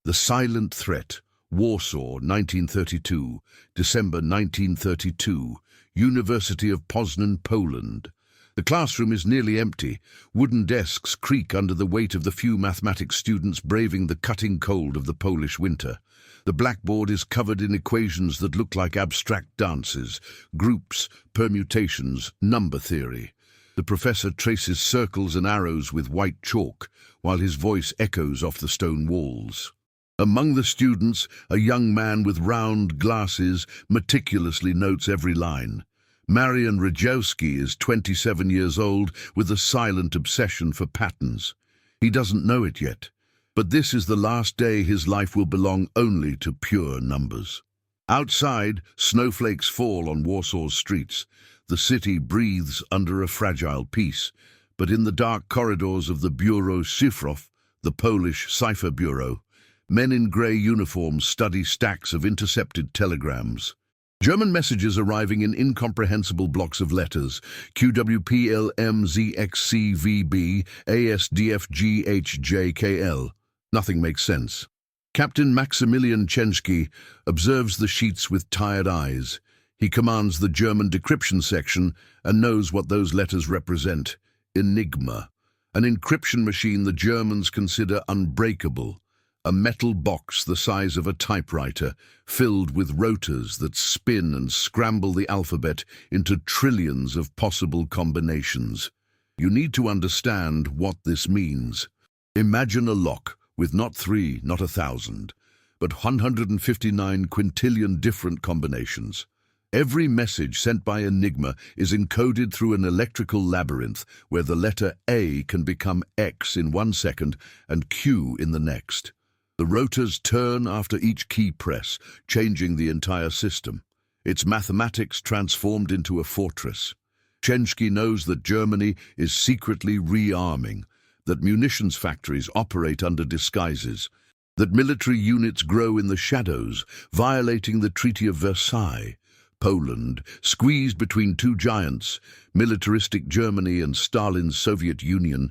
The Silent Threat, Warsaw, 1932, December 1932, University of Poznan, Poland. The classroom is nearly empty. Wooden desks creak under the weight of the few mathematics students braving the cutting cold of the Polish winter. The blackboard is covered in equations that look like abstract dances, groups, permutations, number theory. The professor traces circles and arrows with white chalk, while his voice echoes off the stone walls. Among the students, a young man with round glasses meticulously notes every line. Marian Rejewski is 27 years old with a silent obsession for patterns. He doesn't know it yet, but this is the last day his life will belong only to pure numbers. Outside, snowflakes fall on Warsaw's streets. The city breathes under a fragile peace, but in the dark corridors of the Bureau Szyfrów, the Polish cipher bureau, men in grey uniforms study stacks of intercepted telegrams. German messages arriving in incomprehensible blocks of letters: QWPLMZXCVB, ASDFGHJKL. Nothing makes sense. Captain Maximilian Czenski observes the sheets with tired eyes. He commands the German decryption section and knows what those letters represent. Enigma, an encryption machine the Germans consider unbreakable. A metal box the size of a typewriter, filled with rotors that spin and scramble the alphabet into trillions of possible combinations. You need to understand what this means. Imagine a lock with not 3, not 1,000, but 159 quintillion different combinations. Every message sent by Enigma is encoded through an electrical labyrinth where the letter A can become X in 1 second and Q in the next. The rotors turn after each key press, changing the entire system. It's mathematics transformed into a fortress. Czenski knows that Germany is secretly rearming, that munitions factories operate under disguises, that military units grow in the shadows, violating the Treaty of Versailles. Poland, squeezed between two giants, militaristic Germany and Stalin's Soviet Union,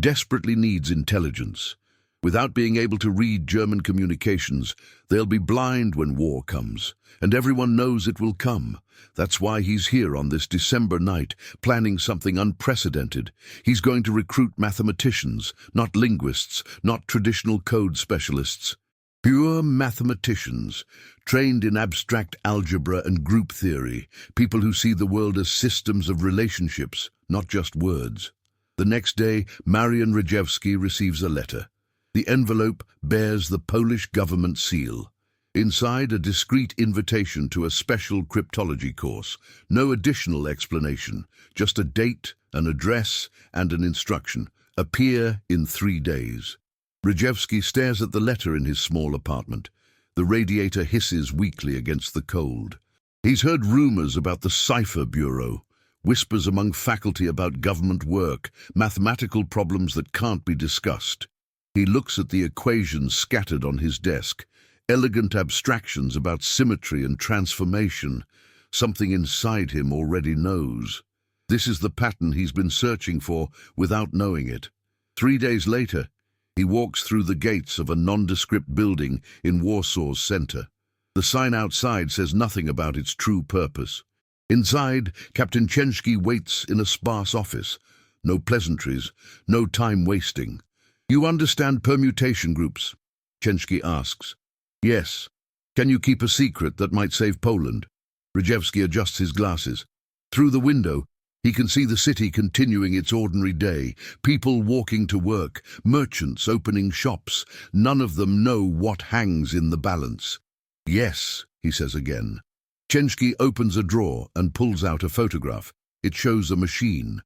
desperately needs intelligence. Without being able to read German communications, they'll be blind when war comes, and everyone knows it will come. That's why he's here on this December night, planning something unprecedented. He's going to recruit mathematicians, not linguists, not traditional code specialists. Pure mathematicians, trained in abstract algebra and group theory, people who see the world as systems of relationships, not just words. The next day, Marian Rejewski receives a letter. The envelope bears the Polish government seal. Inside, a discreet invitation to a special cryptology course. No additional explanation, just a date, an address, and an instruction. Appear in 3 days. Rejewski stares at the letter in his small apartment. The radiator hisses weakly against the cold. He's heard rumors about the cipher bureau, whispers among faculty about government work, mathematical problems that can't be discussed. He looks at the equations scattered on his desk, elegant abstractions about symmetry and transformation. Something inside him already knows. This is the pattern he's been searching for without knowing it. 3 days later, he walks through the gates of a nondescript building in Warsaw's center. The sign outside says nothing about its true purpose. Inside, Captain Czenski waits in a sparse office. No pleasantries, no time wasting. "You understand permutation groups?" Czenski asks. "Yes. Can you keep a secret that might save Poland?" Rejewski adjusts his glasses. Through the window, he can see the city continuing its ordinary day, people walking to work, merchants opening shops. None of them know what hangs in the balance. "Yes," he says again. Czenski opens a drawer and pulls out a photograph. It shows a machine.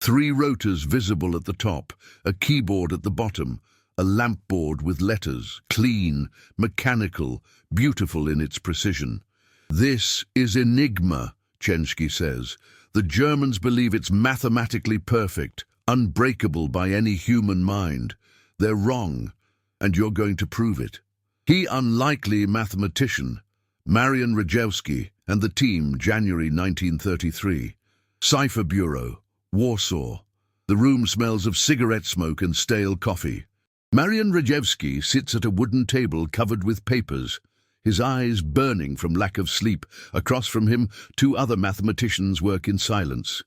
3 rotors visible at the top, a keyboard at the bottom, a lamp board with letters, clean, mechanical, beautiful in its precision. "This is Enigma," Czenski says. "The Germans believe it's mathematically perfect, unbreakable by any human mind. They're wrong, and you're going to prove it." He unlikely mathematician, Marian Rejewski, and the team, January 1933. Cipher Bureau, Warsaw. The room smells of cigarette smoke and stale coffee. Marian Rejewski sits at a wooden table covered with papers, his eyes burning from lack of sleep. Across from him, two other mathematicians work in silence.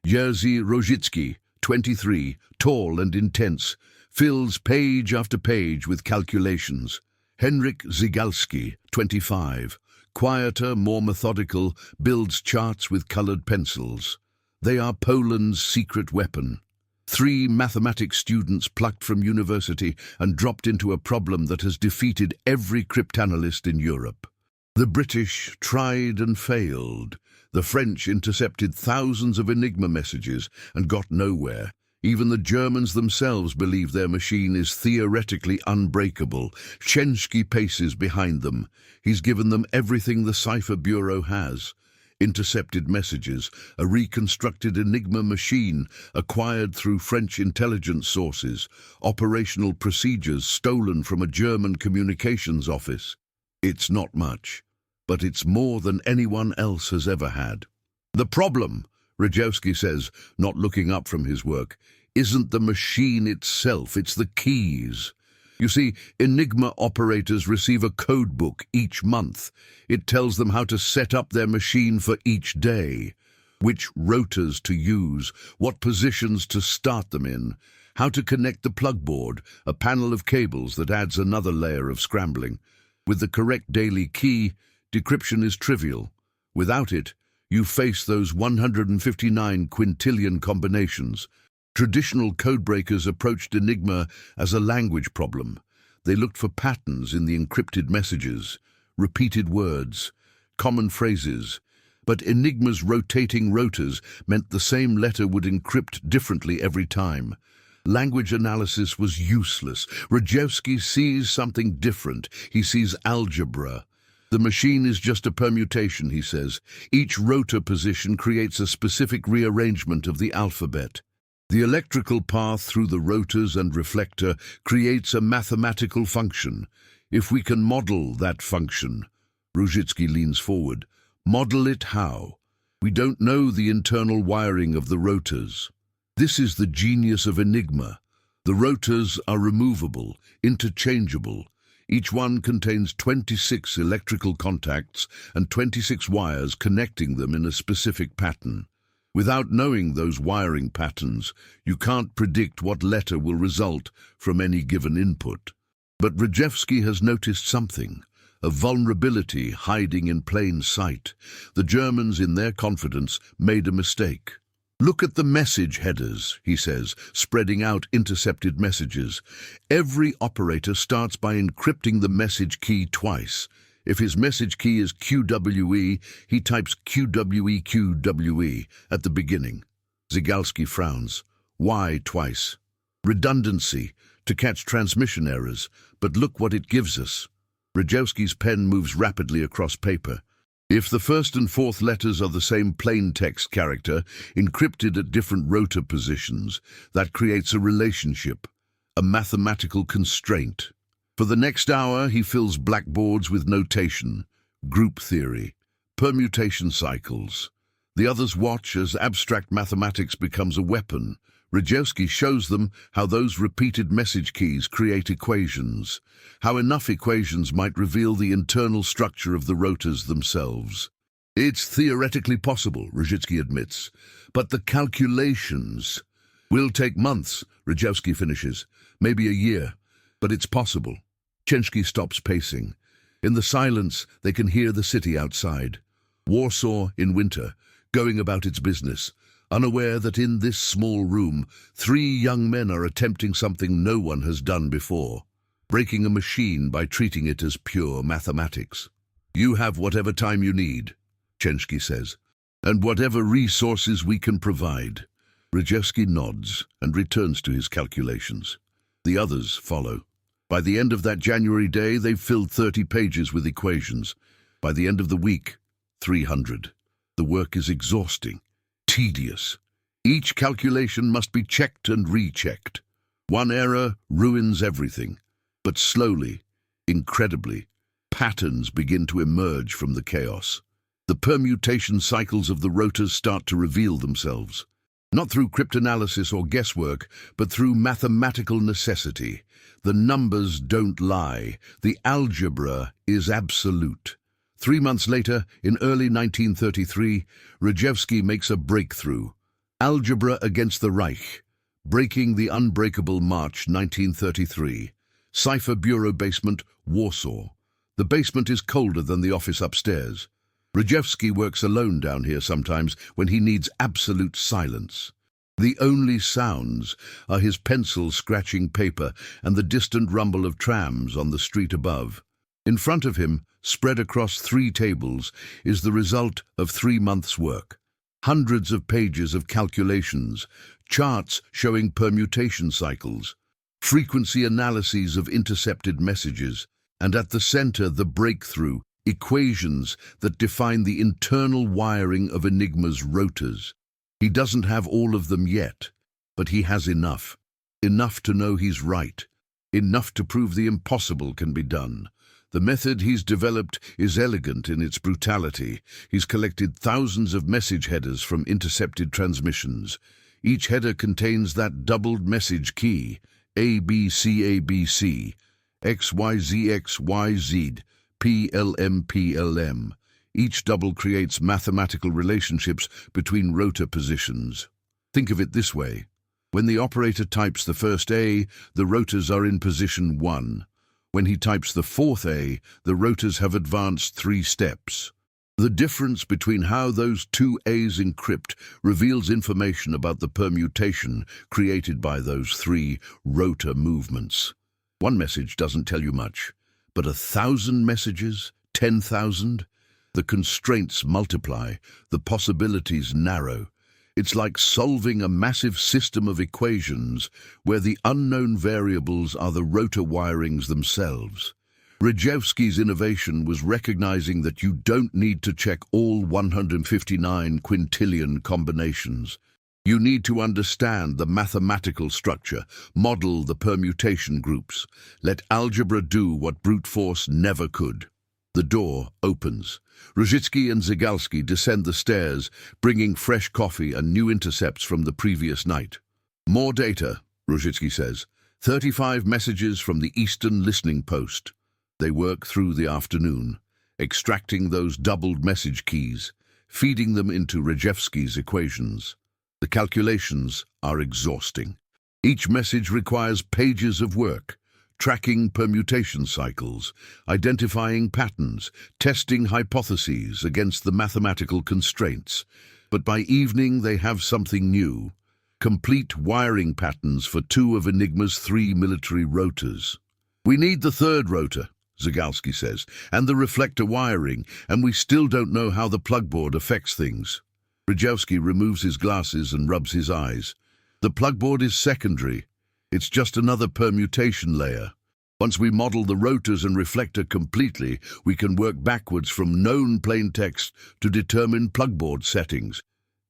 Jerzy Różycki, 23, tall and intense, fills page after page with calculations. Henryk Zygalski, 25, quieter, more methodical, builds charts with colored pencils. They are Poland's secret weapon. Three mathematics students plucked from university and dropped into a problem that has defeated every cryptanalyst in Europe. The British tried and failed. The French intercepted thousands of Enigma messages and got nowhere. Even the Germans themselves believe their machine is theoretically unbreakable. Rejewski paces behind them. He's given them everything the cipher bureau has. Intercepted messages, a reconstructed Enigma machine acquired through French intelligence sources, operational procedures stolen from a German communications office. It's not much, but it's more than anyone else has ever had. The problem, Rejewski says, not looking up from his work, isn't the machine itself, it's the keys. You see, Enigma operators receive a code book each month. It tells them how to set up their machine for each day, which rotors to use, what positions to start them in, how to connect the plug board, a panel of cables that adds another layer of scrambling. With the correct daily key, decryption is trivial. Without it, you face those 159 quintillion combinations. Traditional codebreakers approached Enigma as a language problem. They looked for patterns in the encrypted messages, repeated words, common phrases. But Enigma's rotating rotors meant the same letter would encrypt differently every time. Language analysis was useless. Rejewski sees something different. He sees algebra. The machine is just a permutation, he says. Each rotor position creates a specific rearrangement of the alphabet. The electrical path through the rotors and reflector creates a mathematical function. If we can model that function, Różycki leans forward, model it how? We don't know the internal wiring of the rotors. This is the genius of Enigma. The rotors are removable, interchangeable. Each one contains 26 electrical contacts and 26 wires connecting them in a specific pattern. Without knowing those wiring patterns, you can't predict what letter will result from any given input. But Rejewski has noticed something, a vulnerability hiding in plain sight. The Germans, in their confidence, made a mistake. Look at the message headers, he says, spreading out intercepted messages. Every operator starts by encrypting the message key twice. If his message key is QWE, he types QWE at the beginning. Zygalski frowns. Why twice? Redundancy, to catch transmission errors, but look what it gives us. Rejewski's pen moves rapidly across paper. If the first and fourth letters are the same plain text character, encrypted at different rotor positions, that creates a relationship, a mathematical constraint. For the next hour, he fills blackboards with notation, group theory, permutation cycles. The others watch as abstract mathematics becomes a weapon. Rejewski shows them how those repeated message keys create equations, how enough equations might reveal the internal structure of the rotors themselves. It's theoretically possible, Różycki admits, but the calculations will take months, Rejewski finishes, maybe a year, but it's possible. Rejewski stops pacing. In the silence, they can hear the city outside. Warsaw in winter, going about its business, unaware that in this small room, three young men are attempting something no one has done before, breaking a machine by treating it as pure mathematics. You have whatever time you need, Rejewski says, and whatever resources we can provide. Rejewski nods and returns to his calculations. The others follow. By the end of that January day, they've filled 30 pages with equations. By the end of the week, 300. The work is exhausting, tedious. Each calculation must be checked and rechecked. One error ruins everything. But slowly, incredibly, patterns begin to emerge from the chaos. The permutation cycles of the rotors start to reveal themselves. Not through cryptanalysis or guesswork, but through mathematical necessity. The numbers don't lie. The algebra is absolute. 3 months later, in early 1933, Rejewski makes a breakthrough. Algebra against the Reich. Breaking the Unbreakable, March 1933. Cipher Bureau basement, Warsaw. The basement is colder than the office upstairs. Rejewski works alone down here sometimes when he needs absolute silence. The only sounds are his pencil scratching paper and the distant rumble of trams on the street above. In front of him, spread across 3 tables, is the result of 3 months' work. Hundreds of pages of calculations, charts showing permutation cycles, frequency analyses of intercepted messages, and at the center the breakthrough, equations that define the internal wiring of Enigma's rotors. He doesn't have all of them yet, but he has enough. Enough to know he's right. Enough to prove the impossible can be done. The method he's developed is elegant in its brutality. He's collected thousands of message headers from intercepted transmissions. Each header contains that doubled message key, ABC, ABC, XYZ, XYZ, PLM, PLM. Each double creates mathematical relationships between rotor positions. Think of it this way. When the operator types the first A, the rotors are in position 1. When he types the fourth A, the rotors have advanced 3 steps. The difference between how those 2 A's encrypt reveals information about the permutation created by those 3 rotor movements. One message doesn't tell you much, but 1,000 messages, 10,000? The constraints multiply, the possibilities narrow. It's like solving a massive system of equations where the unknown variables are the rotor wirings themselves. Rejewski's innovation was recognizing that you don't need to check all 159 quintillion combinations. You need to understand the mathematical structure, model the permutation groups. Let algebra do what brute force never could. The door opens. Różycki and Zygalski descend the stairs, bringing fresh coffee and new intercepts from the previous night. More data, Różycki says. 35 messages from the Eastern listening post. They work through the afternoon, extracting those doubled message keys, feeding them into Rejewski's equations. The calculations are exhausting. Each message requires pages of work, tracking permutation cycles, identifying patterns, testing hypotheses against the mathematical constraints. But by evening they have something new, complete wiring patterns for 2 of Enigma's 3 military rotors. We need the 3rd rotor, Zygalski says, and the reflector wiring, and we still don't know how the plugboard affects things. Rejewski removes his glasses and rubs his eyes. The plugboard is secondary. It's just another permutation layer. Once we model the rotors and reflector completely, we can work backwards from known plain text to determine plugboard settings.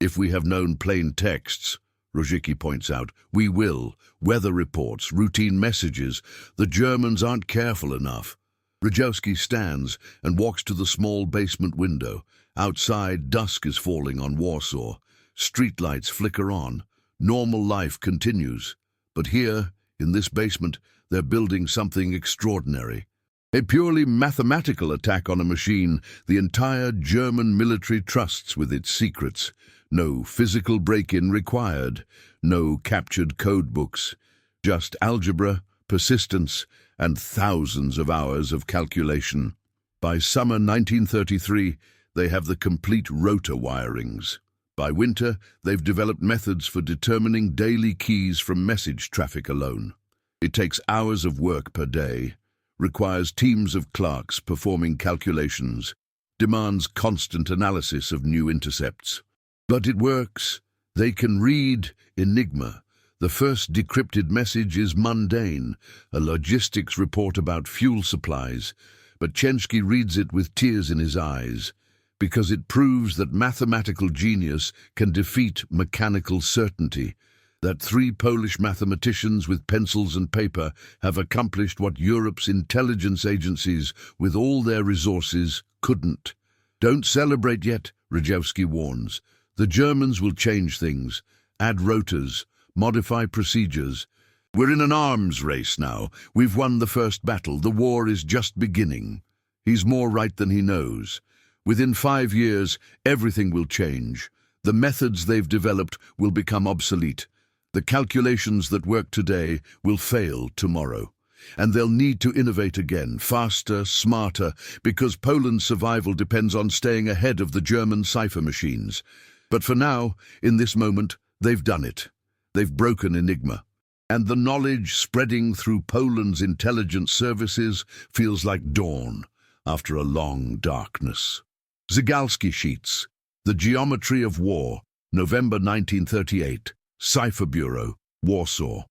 If we have known plain texts, Różycki points out, we will. Weather reports, routine messages. The Germans aren't careful enough. Rejewski stands and walks to the small basement window. Outside, dusk is falling on Warsaw. Streetlights flicker on. Normal life continues. But here, in this basement, they're building something extraordinary. A purely mathematical attack on a machine the entire German military trusts with its secrets. No physical break-in required, no captured code books, just algebra, persistence, and thousands of hours of calculation. By summer 1933, they have the complete rotor wirings. By winter, they've developed methods for determining daily keys from message traffic alone. It takes hours of work per day, requires teams of clerks performing calculations, demands constant analysis of new intercepts. But it works. They can read Enigma. The first decrypted message is mundane, a logistics report about fuel supplies, but Rejewski reads it with tears in his eyes, because it proves that mathematical genius can defeat mechanical certainty, that 3 Polish mathematicians with pencils and paper have accomplished what Europe's intelligence agencies, with all their resources, couldn't. Don't celebrate yet, Rejewski warns. The Germans will change things, add rotors, modify procedures. We're in an arms race now. We've won the first battle. The war is just beginning. He's more right than he knows. Within 5 years, everything will change. The methods they've developed will become obsolete. The calculations that work today will fail tomorrow. And they'll need to innovate again, faster, smarter, because Poland's survival depends on staying ahead of the German cipher machines. But for now, in this moment, they've done it. They've broken Enigma. And the knowledge spreading through Poland's intelligence services feels like dawn after a long darkness. Zygalski sheets, The Geometry of War, November 1938, Cipher Bureau, Warsaw.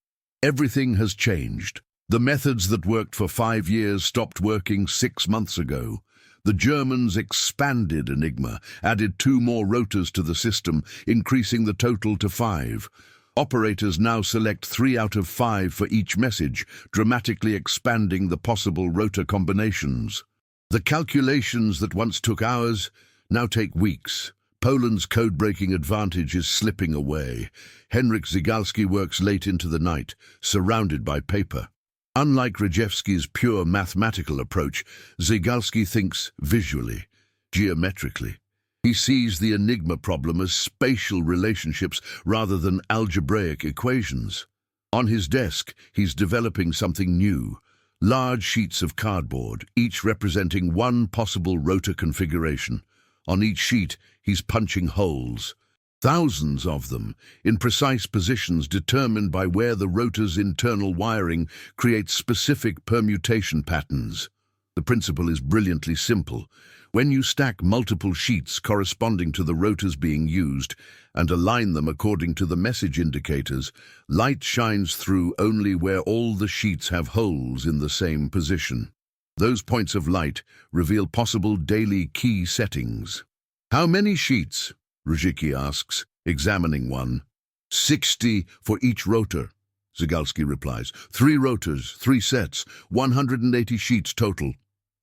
Everything has changed. The methods that worked for 5 years stopped working 6 months ago. The Germans expanded Enigma, added 2 more rotors to the system, increasing the total to 5. Operators now select 3 out of 5 for each message, dramatically expanding the possible rotor combinations. The calculations that once took hours now take weeks. Poland's code-breaking advantage is slipping away. Henryk Zygalski works late into the night, surrounded by paper. Unlike Rejewski's pure mathematical approach, Zygalski thinks visually, geometrically. He sees the Enigma problem as spatial relationships rather than algebraic equations. On his desk, he's developing something new. Large sheets of cardboard, each representing one possible rotor configuration. On each sheet, he's punching holes. Thousands of them, in precise positions determined by where the rotor's internal wiring creates specific permutation patterns. The principle is brilliantly simple. When you stack multiple sheets corresponding to the rotors being used and align them according to the message indicators, light shines through only where all the sheets have holes in the same position. Those points of light reveal possible daily key settings. How many sheets? Różycki asks, examining one. 60 for each rotor, Zygalski replies. 3 rotors, 3 sets, 180 sheets total.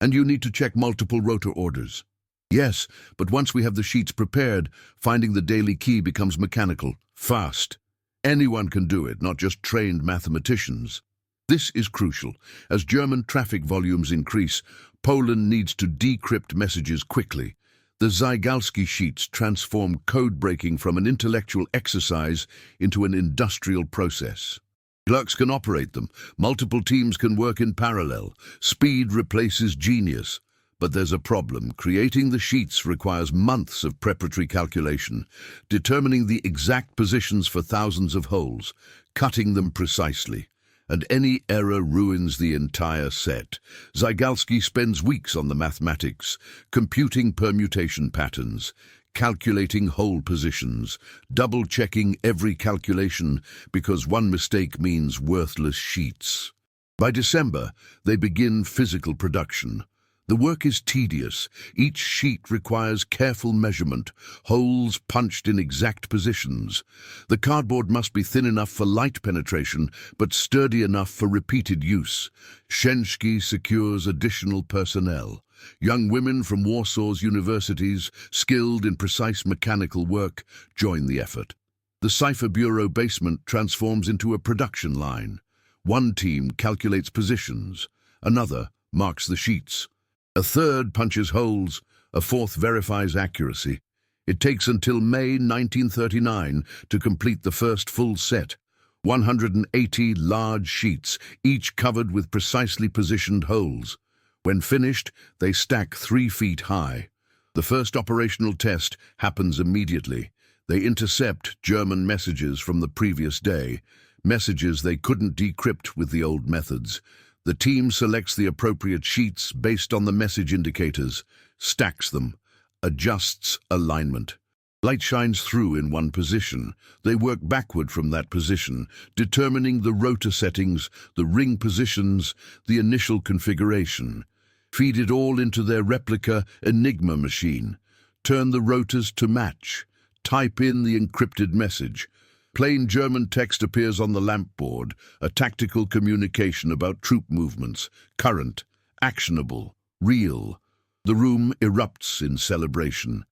And you need to check multiple rotor orders. Yes, but once we have the sheets prepared, finding the daily key becomes mechanical, fast. Anyone can do it, not just trained mathematicians. This is crucial. As German traffic volumes increase, Poland needs to decrypt messages quickly. The Zygalski sheets transform code breaking from an intellectual exercise into an industrial process. Clerks can operate them. Multiple teams can work in parallel. Speed replaces genius. But there's a problem. Creating the sheets requires months of preparatory calculation, determining the exact positions for thousands of holes, cutting them precisely. And any error ruins the entire set. Zygalski spends weeks on the mathematics, computing permutation patterns, calculating hole positions, double-checking every calculation because one mistake means worthless sheets. By December, they begin physical production. The work is tedious. Each sheet requires careful measurement, holes punched in exact positions. The cardboard must be thin enough for light penetration, but sturdy enough for repeated use. Rejewski secures additional personnel. Young women from Warsaw's universities, skilled in precise mechanical work, join the effort. The Cipher Bureau basement transforms into a production line. One team calculates positions, another marks the sheets. A third punches holes, a fourth verifies accuracy. It takes until May 1939 to complete the first full set. 180 large sheets, each covered with precisely positioned holes. When finished, they stack 3 feet high. The first operational test happens immediately. They intercept German messages from the previous day, messages they couldn't decrypt with the old methods. The team selects the appropriate sheets based on the message indicators, stacks them, adjusts alignment. Light shines through in one position. They work backward from that position, determining the rotor settings, the ring positions, the initial configuration. Feed it all into their replica Enigma machine. Turn the rotors to match. Type in the encrypted message. Plain German text appears on the lampboard, a tactical communication about troop movements, current, actionable, real. The room erupts in celebration.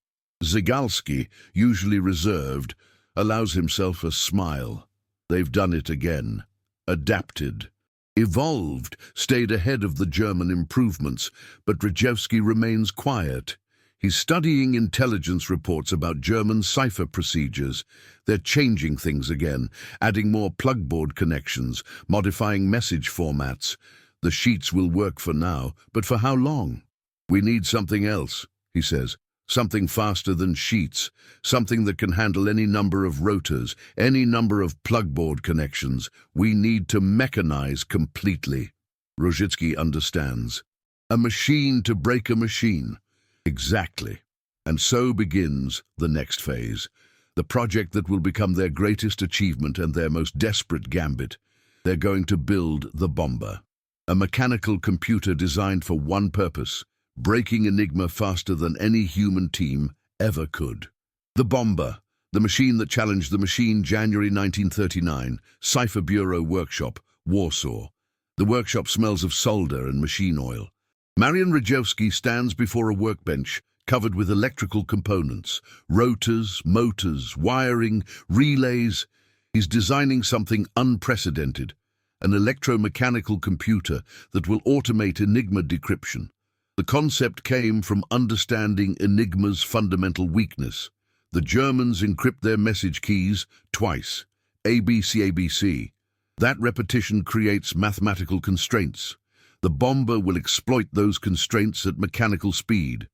Zygalski, usually reserved, allows himself a smile. They've done it again. Adapted. Evolved, stayed ahead of the German improvements, but Rejewski remains quiet. He's studying intelligence reports about German cipher procedures. They're changing things again, adding more plugboard connections, modifying message formats. The sheets will work for now, but for how long? We need something else, he says. Something faster than sheets, something that can handle any number of rotors, any number of plugboard connections. We need to mechanize completely. Różycki understands. A machine to break a machine. Exactly. And so begins the next phase, the project that will become their greatest achievement and their most desperate gambit. They're going to build the Bomba, a mechanical computer designed for one purpose: breaking Enigma faster than any human team ever could. The Bomba, the machine that challenged the machine, January 1939, Cipher Bureau Workshop, Warsaw. The workshop smells of solder and machine oil. Marian Rejewski stands before a workbench covered with electrical components, rotors, motors, wiring, relays. He's designing something unprecedented, an electromechanical computer that will automate Enigma decryption. The concept came from understanding Enigma's fundamental weakness. The Germans encrypt their message keys twice, ABC, ABC. That repetition creates mathematical constraints. The Bomba will exploit those constraints at mechanical speed.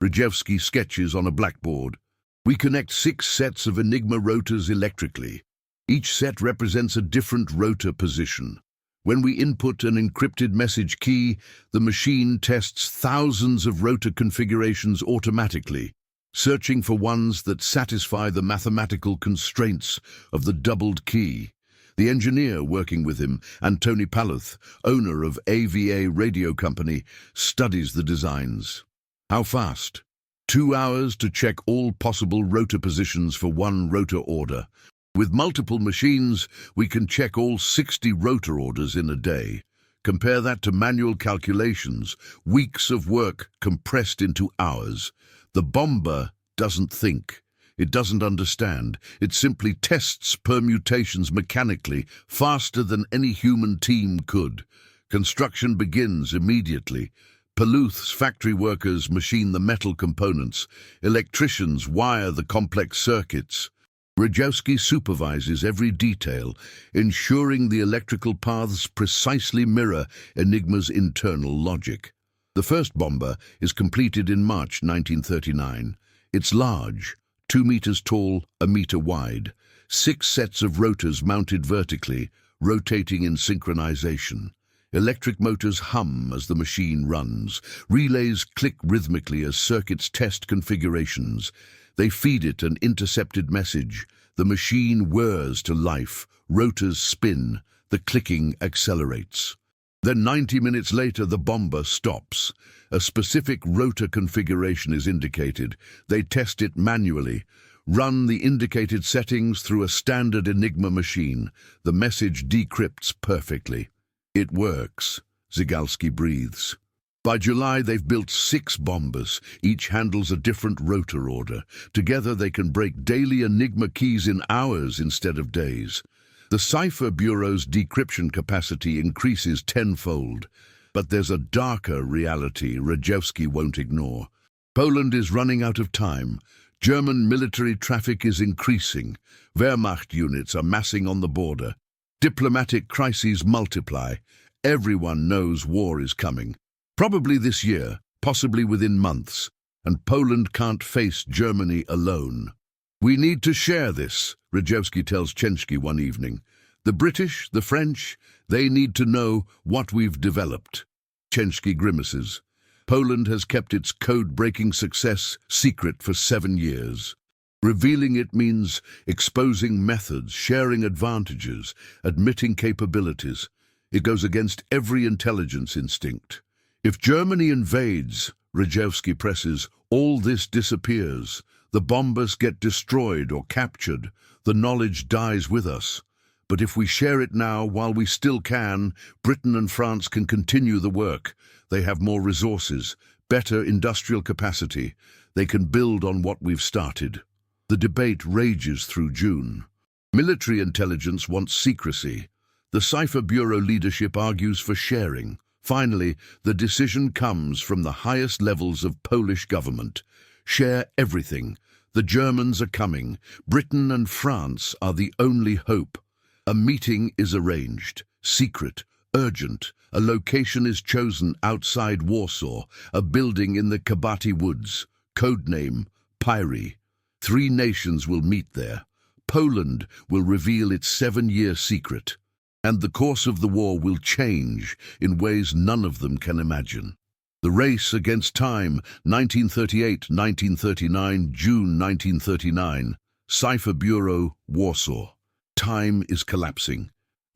Rejewski sketches on a blackboard. We connect 6 sets of Enigma rotors electrically. Each set represents a different rotor position. When we input an encrypted message key, the machine tests thousands of rotor configurations automatically, searching for ones that satisfy the mathematical constraints of the doubled key. The engineer working with him, Antoni Paluth, owner of AVA Radio Company, studies the designs. How fast? 2 hours to check all possible rotor positions for one rotor order. With multiple machines, we can check all 60 rotor orders in a day. Compare that to manual calculations, weeks of work compressed into hours. The Bomba doesn't think. It doesn't understand. It simply tests permutations mechanically, faster than any human team could. Construction begins immediately. Paluth's factory workers machine the metal components. Electricians wire the complex circuits. Rejewski supervises every detail, ensuring the electrical paths precisely mirror Enigma's internal logic. The first Bomba is completed in March 1939. It's large, 2 meters tall, 1 meter wide. 6 sets of rotors mounted vertically, rotating in synchronization. Electric motors hum as the machine runs. Relays click rhythmically as circuits test configurations. They feed it an intercepted message. The machine whirs to life. Rotors spin. The clicking accelerates. Then 90 minutes later, the Bomba stops. A specific rotor configuration is indicated. They test it manually. Run the indicated settings through a standard Enigma machine. The message decrypts perfectly. It works. Zygalski breathes. By July, they've built 6 Bombas. Each handles a different rotor order. Together, they can break daily Enigma keys in hours instead of days. The Cipher Bureau's decryption capacity increases tenfold. But there's a darker reality Rejewski won't ignore. Poland is running out of time. German military traffic is increasing. Wehrmacht units are massing on the border. Diplomatic crises multiply. Everyone knows war is coming. Probably this year, possibly within months, and Poland can't face Germany alone. We need to share this, Rejewski tells Chensky one evening. The British, the French, they need to know what we've developed. Chensky grimaces. Poland has kept its code-breaking success secret for 7 years. Revealing it means exposing methods, sharing advantages, admitting capabilities. It goes against every intelligence instinct. If Germany invades, Rejewski presses, all this disappears. The Bombas get destroyed or captured. The knowledge dies with us. But if we share it now, while we still can, Britain and France can continue the work. They have more resources, better industrial capacity. They can build on what we've started. The debate rages through June. Military intelligence wants secrecy. The Cipher Bureau leadership argues for sharing. Finally, the decision comes from the highest levels of Polish government. Share everything. The Germans are coming. Britain and France are the only hope. A meeting is arranged. Secret, urgent. A location is chosen outside Warsaw, a building in the Kabati Woods. Codename, Pyri. 3 nations will meet there. Poland will reveal its 7-year secret. And the course of the war will change in ways none of them can imagine. The race against time, 1938-1939, June 1939. Cipher Bureau, Warsaw. Time is collapsing.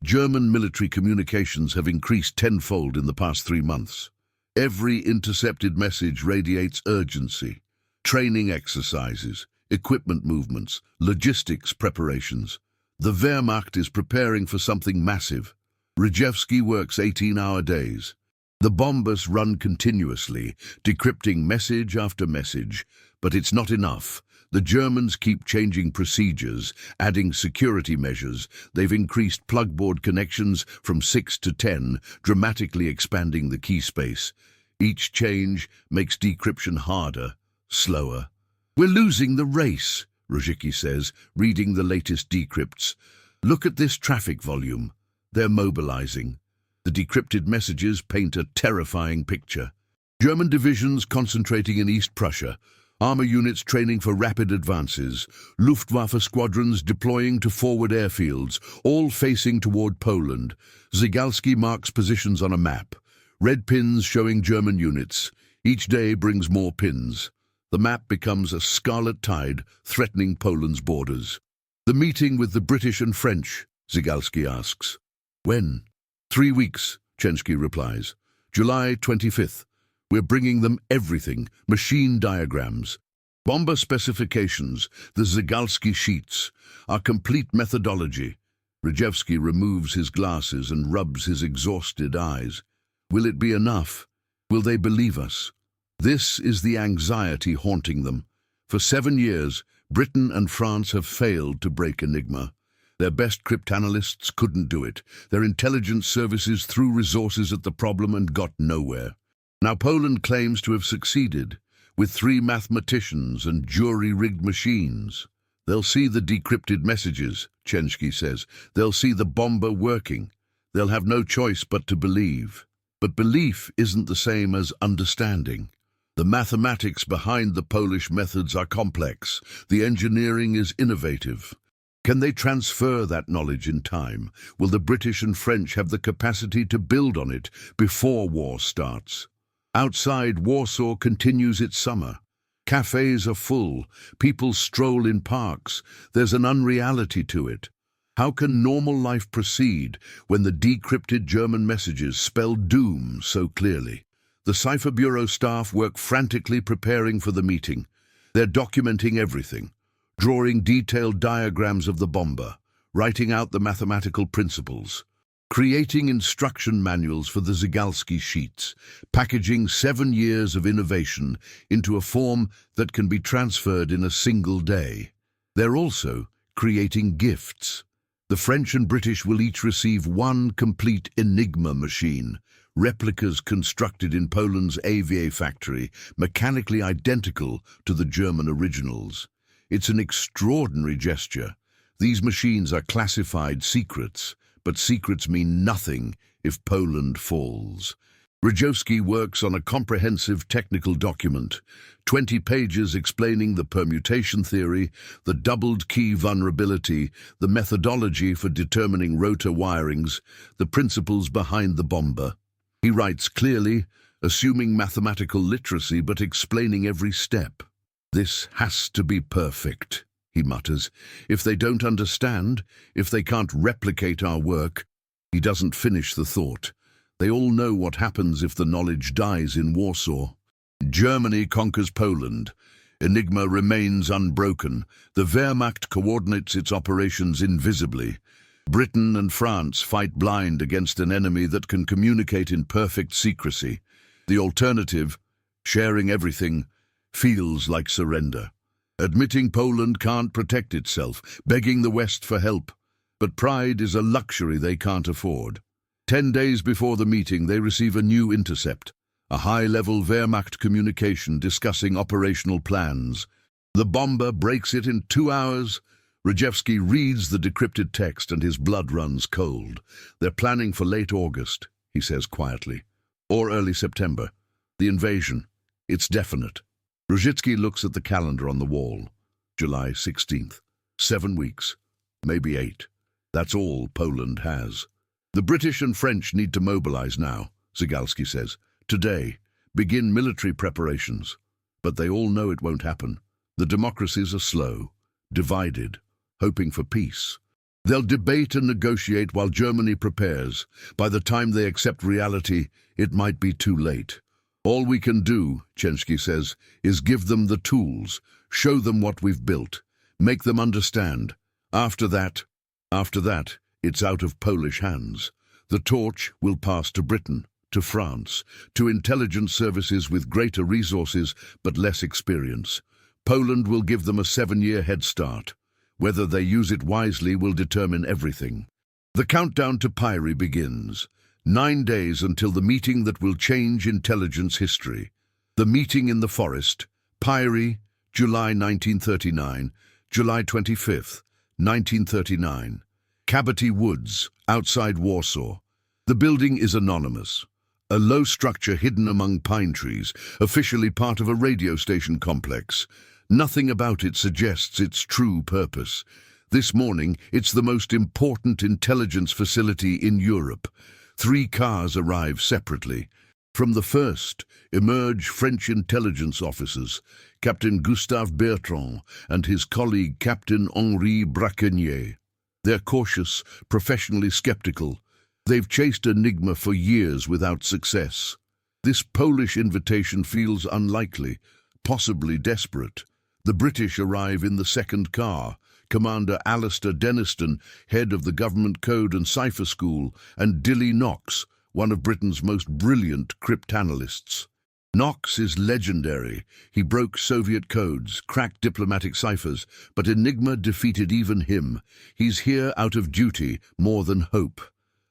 German military communications have increased tenfold in the past 3 months. Every intercepted message radiates urgency. Training exercises, equipment movements, logistics preparations. The Wehrmacht is preparing for something massive. Rejewski works 18-hour days. The bombers run continuously, decrypting message after message. But it's not enough. The Germans keep changing procedures, adding security measures. They've increased plugboard connections from 6 to 10, dramatically expanding the key space. Each change makes decryption harder, slower. "We're losing the race," Różycki says, reading the latest decrypts. "Look at this traffic volume. They're mobilizing." The decrypted messages paint a terrifying picture. German divisions concentrating in East Prussia, armor units training for rapid advances, Luftwaffe squadrons deploying to forward airfields, all facing toward Poland. Zygalski marks positions on a map. Red pins showing German units. Each day brings more pins. The map becomes a scarlet tide threatening Poland's borders. "The meeting with the British and French," Zygalski asks. "When?" 3 weeks, Rejewski replies. "July 25th. We're bringing them everything, machine diagrams, Bomba specifications, the Zygalski sheets, our complete methodology." Rejewski removes his glasses and rubs his exhausted eyes. Will it be enough? Will they believe us? This is the anxiety haunting them. For 7 years, Britain and France have failed to break Enigma. Their best cryptanalysts couldn't do it. Their intelligence services threw resources at the problem and got nowhere. Now Poland claims to have succeeded, with 3 mathematicians and jury-rigged machines. They'll see the decrypted messages, Rejewski says. They'll see the Bomba working. They'll have no choice but to believe. But belief isn't the same as understanding. The mathematics behind the Polish methods are complex. The engineering is innovative. Can they transfer that knowledge in time? Will the British and French have the capacity to build on it before war starts? Outside, Warsaw continues its summer. Cafes are full. People stroll in parks. There's an unreality to it. How can normal life proceed when the decrypted German messages spell doom so clearly? The Cipher Bureau staff work frantically preparing for the meeting. They're documenting everything, drawing detailed diagrams of the Bomba, writing out the mathematical principles, creating instruction manuals for the Zygalski sheets, packaging 7 years of innovation into a form that can be transferred in a single day. They're also creating gifts. The French and British will each receive 1 complete Enigma machine, replicas constructed in Poland's AVA factory, mechanically identical to the German originals. It's an extraordinary gesture. These machines are classified secrets, but secrets mean nothing if Poland falls. Rejewski works on a comprehensive technical document, 20 pages explaining the permutation theory, the doubled key vulnerability, the methodology for determining rotor wirings, the principles behind the Bomba. He writes clearly, assuming mathematical literacy but explaining every step. "This has to be perfect," he mutters. "If they don't understand, if they can't replicate our work..." He doesn't finish the thought. They all know what happens if the knowledge dies in Warsaw. Germany conquers Poland. Enigma remains unbroken. The Wehrmacht coordinates its operations invisibly. Britain and France fight blind against an enemy that can communicate in perfect secrecy. The alternative, sharing everything, feels like surrender. admitting Poland can't protect itself, begging the West for help. But pride is a luxury they can't afford. 10 days before the meeting, they receive a new intercept, a high-level Wehrmacht communication discussing operational plans. The Bomba breaks it in 2 hours. Rejewski reads the decrypted text and his blood runs cold. They're planning for late August, he says quietly, or early September. The invasion, it's definite. Różycki looks at the calendar on the wall. July 16th. 7 weeks, maybe 8. That's all Poland has. The British and French need to mobilize now, Zygalski says. Today, begin military preparations. But they all know it won't happen. The democracies are slow, divided, hoping for peace. They'll debate and negotiate while Germany prepares. By the time they accept reality, it might be too late. All we can do, Rejewski says, is give them the tools, show them what we've built, make them understand. After that, it's out of Polish hands. The torch will pass to Britain, to France, to intelligence services with greater resources but less experience. Poland will give them a 7-year head start. Whether they use it wisely will determine everything. The countdown to Pyre begins. 9 days until the meeting that will change intelligence history. The meeting in the forest, Pyre, July 1939, July 25th, 1939. Caboty Woods, outside Warsaw. The building is anonymous. A low structure hidden among pine trees, officially part of a radio station complex. Nothing about it suggests its true purpose. This morning, it's the most important intelligence facility in Europe. 3 cars arrive separately. From the first emerge French intelligence officers, Captain Gustave Bertrand and his colleague Captain Henri Braconier. They're cautious, professionally skeptical. They've chased Enigma for years without success. This Polish invitation feels unlikely, possibly desperate. The British arrive in the second car. Commander Alistair Denniston, head of the Government Code and Cipher School, and Dilly Knox, one of Britain's most brilliant cryptanalysts. Knox is legendary. He broke Soviet codes, cracked diplomatic ciphers, but Enigma defeated even him. He's here out of duty, more than hope.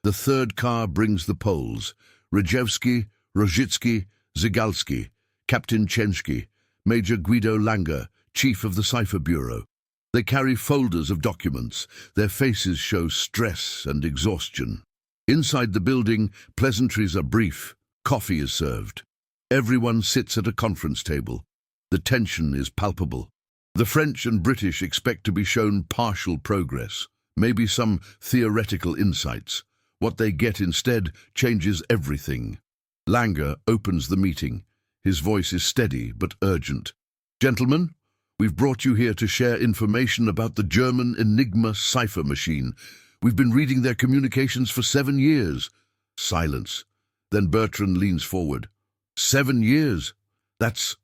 The third car brings the Poles. Rejewski, Różycki, Zygalski, Captain Ciężki, Major Guido Langer, Chief of the Cipher Bureau. They carry folders of documents. Their faces show stress and exhaustion. Inside the building, pleasantries are brief. Coffee is served. Everyone sits at a conference table. The tension is palpable. The French and British expect to be shown partial progress, maybe some theoretical insights. What they get instead changes everything. Langer opens the meeting. His voice is steady but urgent. Gentlemen, we've brought you here to share information about the German Enigma cipher machine. We've been reading their communications for 7 years. Silence. Then Bertrand leans forward. 7 years? That's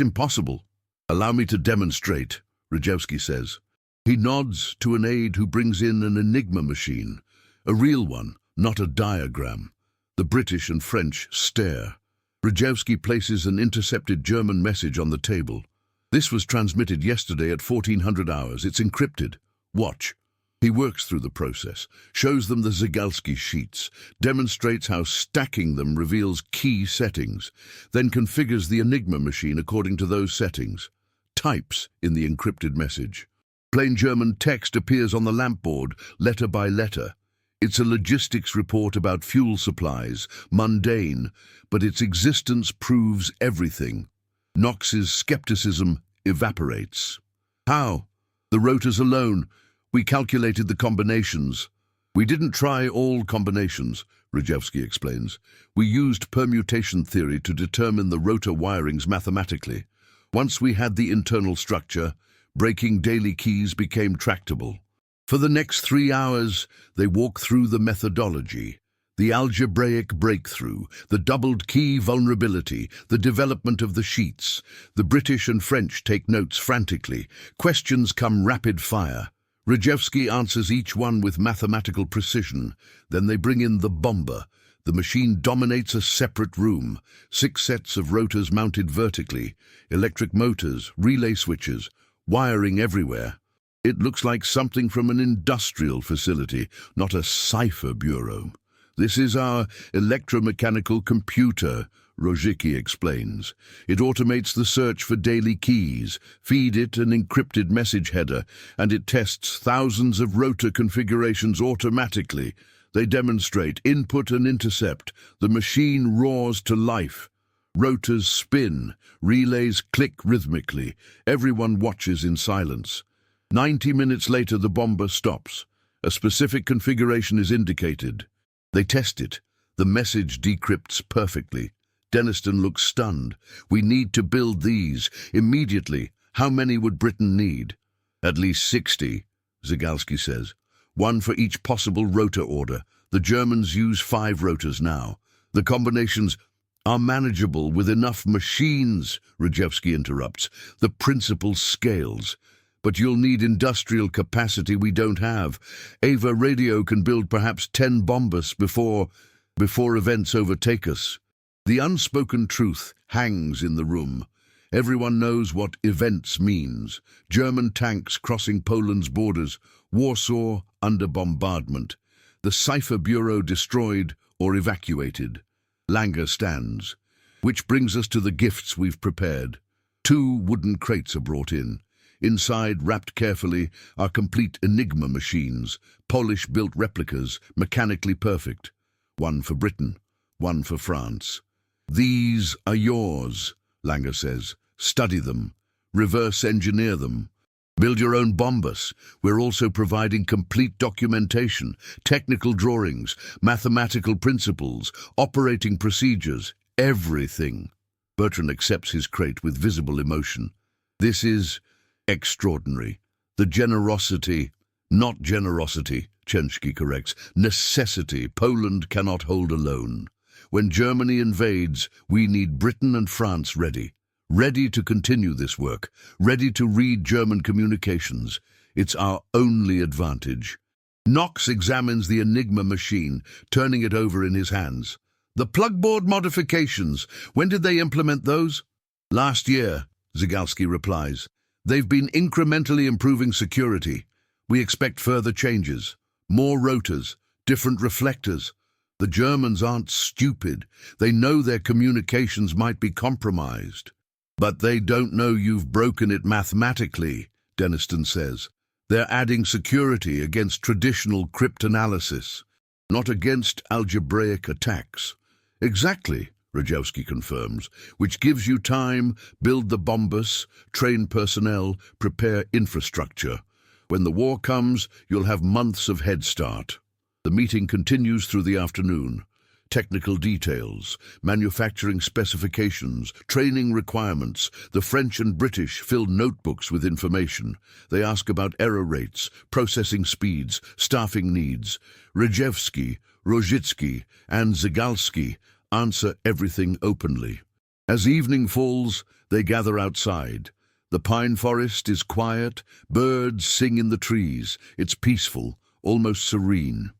impossible. Allow me to demonstrate, Rejewski says. He nods to an aide who brings in an Enigma machine. A real one, not a diagram. The British and French stare. Rejewski places an intercepted German message on the table. This was transmitted yesterday at 1400 hours. It's encrypted. Watch. He works through the process, shows them the Zygalski sheets, demonstrates how stacking them reveals key settings, then configures the Enigma machine according to those settings. Types in the encrypted message. Plain German text appears on the lampboard, letter by letter. It's a logistics report about fuel supplies, mundane, but its existence proves everything. Knox's skepticism evaporates. How? The rotors alone. We calculated the combinations. We didn't try all combinations, Rejewski explains. We used permutation theory to determine the rotor wirings mathematically. Once we had the internal structure, breaking daily keys became tractable. For the next 3 hours, they walk through the methodology. The algebraic breakthrough, the doubled key vulnerability, the development of the sheets. The British and French take notes frantically. Questions come rapid fire. Rejewski answers each one with mathematical precision. Then they bring in the Bomba. The machine dominates a separate room. 6 sets of rotors mounted vertically, electric motors, relay switches. wiring everywhere. It looks like something from an industrial facility, not a cipher bureau. This is our electromechanical computer, Różycki explains. It automates the search for daily keys, feed it an encrypted message header, and it tests thousands of rotor configurations automatically. They demonstrate input and intercept. The machine roars to life. Rotors spin, relays click rhythmically. Everyone watches in silence. 90 minutes later, the Bomba stops. A specific configuration is indicated. They test it. The message decrypts perfectly. Denniston looks stunned. We need to build these immediately. How many would Britain need? At least 60, Zygalski says. One for each possible rotor order. The Germans use 5 rotors now. The combinations are manageable with enough machines, Rejewski interrupts. The principle scales. But you'll need industrial capacity we don't have. Ava Radio can build perhaps 10 Bombas before events overtake us. The unspoken truth hangs in the room. Everyone knows what events means. German tanks crossing Poland's borders, Warsaw under bombardment, the cipher bureau destroyed or evacuated. Langer stands. Which brings us to the gifts we've prepared. 2 wooden crates are brought in. Inside, wrapped carefully, are complete Enigma machines, Polish-built replicas, mechanically perfect. 1 for Britain, 1 for France. These are yours, Langer says. Study them. Reverse engineer them. Build your own Bombas. We're also providing complete documentation, technical drawings, mathematical principles, operating procedures, everything. Bertrand accepts his crate with visible emotion. This is extraordinary. The generosity, not generosity, Rejewski corrects, necessity Poland cannot hold alone. When Germany invades, we need Britain and France ready to continue this work, ready to read German communications. It's our only advantage. Knox examines the Enigma machine, turning it over in his hands. The plugboard modifications, when did they implement those? Last year, Zygalski replies. They've been incrementally improving security. We expect further changes. More rotors, different reflectors. The Germans aren't stupid. They know their communications might be compromised. But they don't know you've broken it mathematically, Denniston says. They're adding security against traditional cryptanalysis, not against algebraic attacks. Exactly, Rejewski confirms, which gives you time, build the Bombas, train personnel, prepare infrastructure. When the war comes, you'll have months of head start. The meeting continues through the afternoon. Technical details, manufacturing specifications, training requirements. The French and British fill notebooks with information. They ask about error rates, processing speeds, staffing needs. Rejewski, Różycki, and Zygalski answer everything openly. As evening falls, they gather outside. The pine forest is quiet, birds sing in the trees. It's peaceful, almost serene.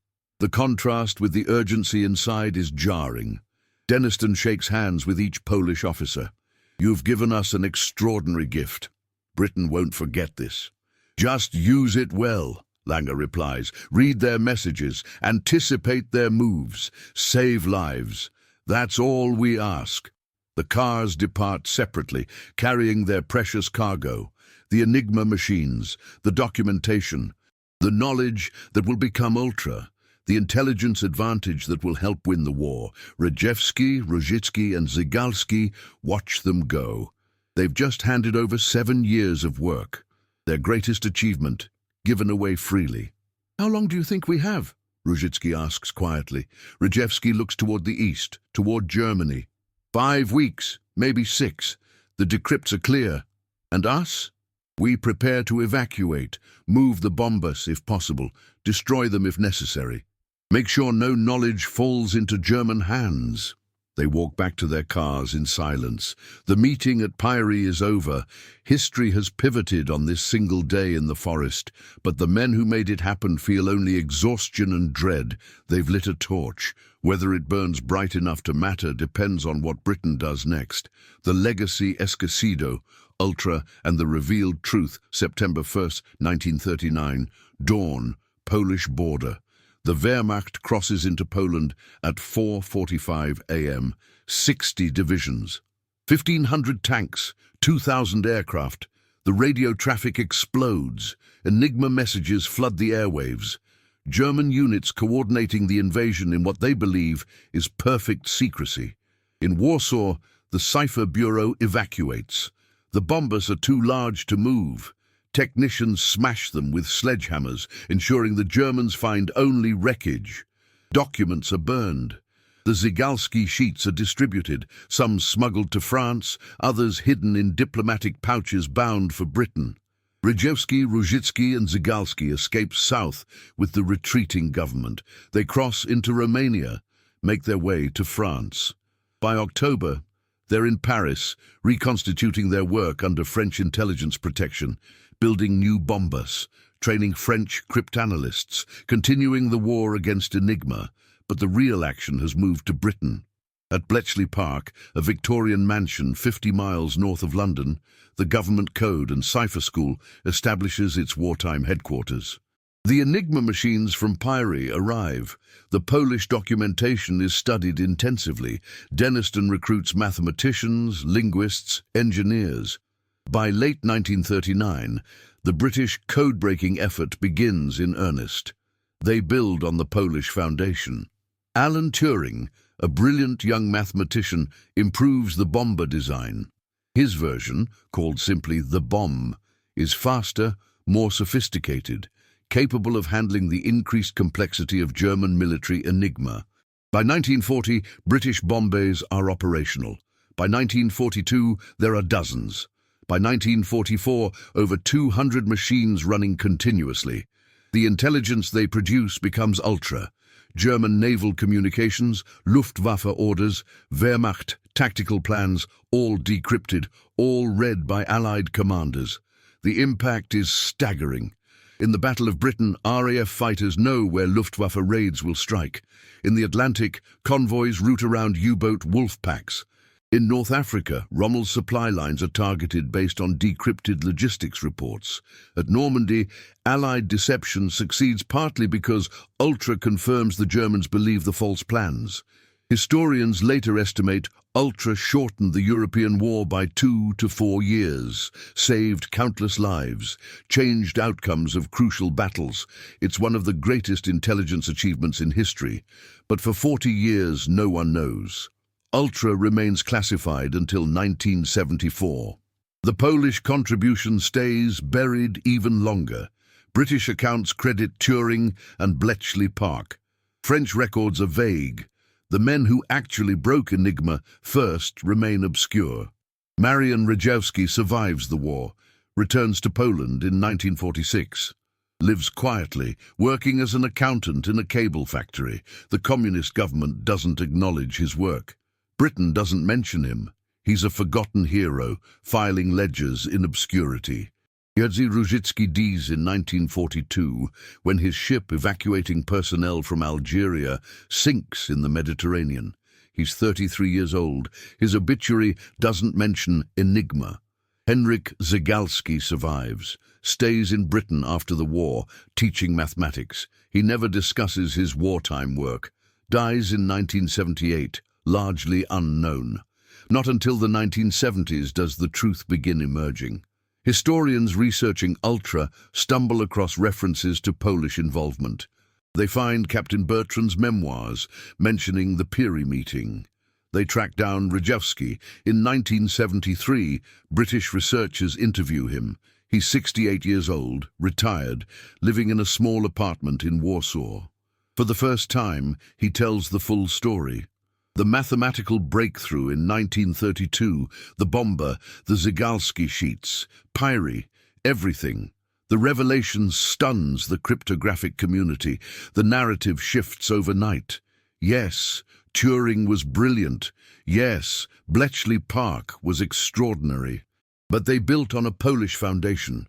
The contrast with the urgency inside is jarring. Denniston shakes hands with each Polish officer. You've given us an extraordinary gift. Britain won't forget this. Just use it well, Langer replies. Read their messages, anticipate their moves, save lives. That's all we ask. The cars depart separately, carrying their precious cargo, the Enigma machines, the documentation, the knowledge that will become ultra, the intelligence advantage that will help win the war. Rejewski, Różycki, and Zygalski watch them go. They've just handed over 7 years of work, their greatest achievement, given away freely. How long do you think we have? Różycki asks quietly. Rejewski looks toward the east, toward Germany. 5 weeks, maybe 6. The decrypts are clear. And us? We prepare to evacuate, move the Bombas if possible, destroy them if necessary. Make sure no knowledge falls into German hands. They walk back to their cars in silence. The meeting at Pyrie is over. History has pivoted on this single day in the forest, but the men who made it happen feel only exhaustion and dread. They've lit a torch, Whether it burns bright enough to matter depends on what Britain does next. The legacy Esquecido, Ultra, and the revealed truth, September 1st, 1939, dawn, Polish border. The Wehrmacht crosses into Poland at 4:45 a.m. 60 divisions, 1,500 tanks, 2,000 aircraft. The radio traffic explodes. Enigma messages flood the airwaves. German units coordinating the invasion in what they believe is perfect secrecy. In Warsaw, the cipher bureau evacuates. The bombers are too large to move. Technicians smash them with sledgehammers, ensuring the Germans find only wreckage. Documents are burned. The Zygalski sheets are distributed, some smuggled to France, others hidden in diplomatic pouches bound for Britain. Jerzy Różycki and Zygalski escape south with the retreating government. They cross into Romania, make their way to France. By October, they're in Paris, reconstituting their work under French intelligence protection, building new bombas, training French cryptanalysts, continuing the war against Enigma, but the real action has moved to Britain. At Bletchley Park, a Victorian mansion 50 miles north of London, the government code and cipher school establishes its wartime headquarters. The Enigma machines from Pyre arrive. The Polish documentation is studied intensively. Denniston recruits mathematicians, linguists, engineers. By late 1939, the British code-breaking effort begins in earnest. They build on the Polish foundation. Alan Turing, a brilliant young mathematician, improves the Bomba design. His version, called simply the Bomb, is faster, more sophisticated, capable of handling the increased complexity of German military Enigma. By 1940, British Bombays are operational. By 1942, there are dozens. By 1944, over 200 machines running continuously. The intelligence they produce becomes ultra. German naval communications, Luftwaffe orders, Wehrmacht tactical plans, all decrypted, all read by Allied commanders. The impact is staggering. In the Battle of Britain, RAF fighters know where Luftwaffe raids will strike. In the Atlantic, convoys route around U-boat wolf packs. In North Africa, Rommel's supply lines are targeted based on decrypted logistics reports. At Normandy, Allied deception succeeds partly because Ultra confirms the Germans believe the false plans. Historians later estimate Ultra shortened the European war by 2 to 4 years, saved countless lives, changed outcomes of crucial battles. It's one of the greatest intelligence achievements in history, but for 40 years no one knows. Ultra remains classified until 1974. The Polish contribution stays buried even longer. British accounts credit Turing and Bletchley Park. French records are vague. The men who actually broke Enigma first remain obscure. Marian Rejewski survives the war, returns to Poland in 1946. Lives quietly, working as an accountant in a cable factory. The communist government doesn't acknowledge his work. Britain doesn't mention him. He's a forgotten hero, filing ledgers in obscurity. Jerzy Różycki dies in 1942 when his ship evacuating personnel from Algeria sinks in the Mediterranean. He's 33 years old. His obituary doesn't mention Enigma. Henryk Zygalski survives, stays in Britain after the war, teaching mathematics. He never discusses his wartime work. Dies in 1978. Largely unknown. Not until the 1970s does the truth begin emerging. Historians researching Ultra stumble across references to Polish involvement. They find Captain Bertrand's memoirs mentioning the Piri meeting. They track down Rejewski. In 1973, British researchers interview him. He's 68 years old, retired, living in a small apartment in Warsaw. For the first time, he tells the full story. The mathematical breakthrough in 1932, the Bomba, the Zygalski sheets, Piri, everything. The revelation stuns the cryptographic community. The narrative shifts overnight. Yes, Turing was brilliant. Yes, Bletchley Park was extraordinary. But they built on a Polish foundation.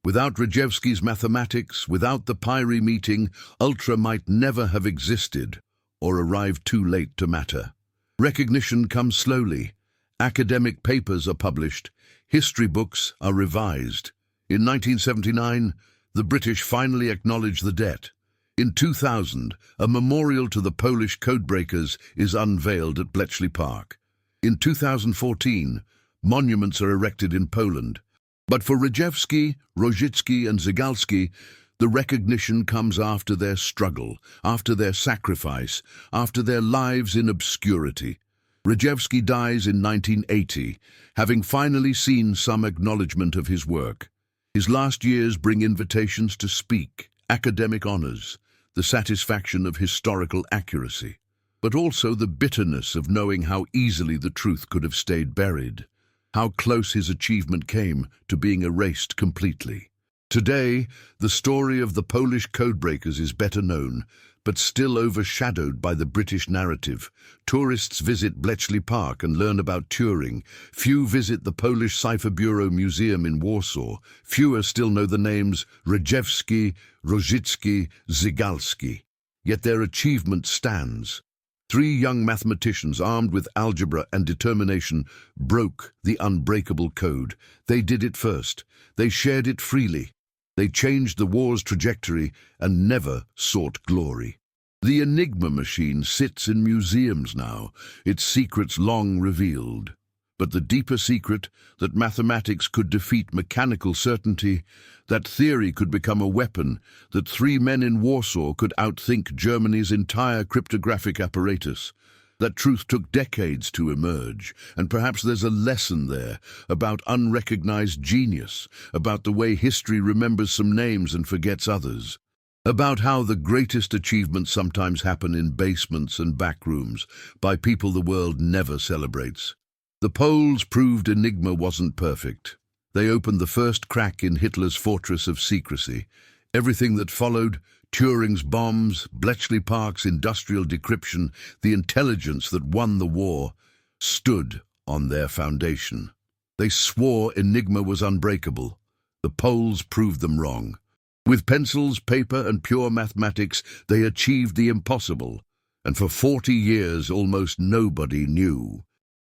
Without Rejewski's mathematics, without the Piri meeting, Ultra might never have existed. or arrive too late to matter. Recognition comes slowly. Academic papers are published. History books are revised. In 1979, the British finally acknowledged the debt. In 2000, a memorial to the Polish codebreakers is unveiled at Bletchley Park. In 2014, monuments are erected in Poland. But for Rejewski, Różycki and Zygalski, the recognition comes after their struggle, after their sacrifice, after their lives in obscurity. Rejewski dies in 1980, having finally seen some acknowledgement of his work. His last years bring invitations to speak, academic honors, the satisfaction of historical accuracy, but also the bitterness of knowing how easily the truth could have stayed buried, how close his achievement came to being erased completely. Today, the story of the Polish codebreakers is better known, but still overshadowed by the British narrative. Tourists visit Bletchley Park and learn about Turing. Few visit the Polish Cipher Bureau Museum in Warsaw. Fewer still know the names Rejewski, Różycki, Zygalski. Yet their achievement stands. 3 young mathematicians armed with algebra and determination broke the unbreakable code. They did it first. They shared it freely. They changed the war's trajectory and never sought glory. The Enigma machine sits in museums now, its secrets long revealed. But the deeper secret, that mathematics could defeat mechanical certainty, that theory could become a weapon, that 3 men in Warsaw could outthink Germany's entire cryptographic apparatus, that truth took decades to emerge, and perhaps there's a lesson there about unrecognized genius, about the way history remembers some names and forgets others, about how the greatest achievements sometimes happen in basements and backrooms by people the world never celebrates. The Poles proved Enigma wasn't perfect. They opened the first crack in Hitler's fortress of secrecy. Everything that followed, Turing's bombs, Bletchley Park's industrial decryption, the intelligence that won the war, stood on their foundation. They swore Enigma was unbreakable. The Poles proved them wrong. With pencils, paper, and pure mathematics, they achieved the impossible. And for 40 years, almost nobody knew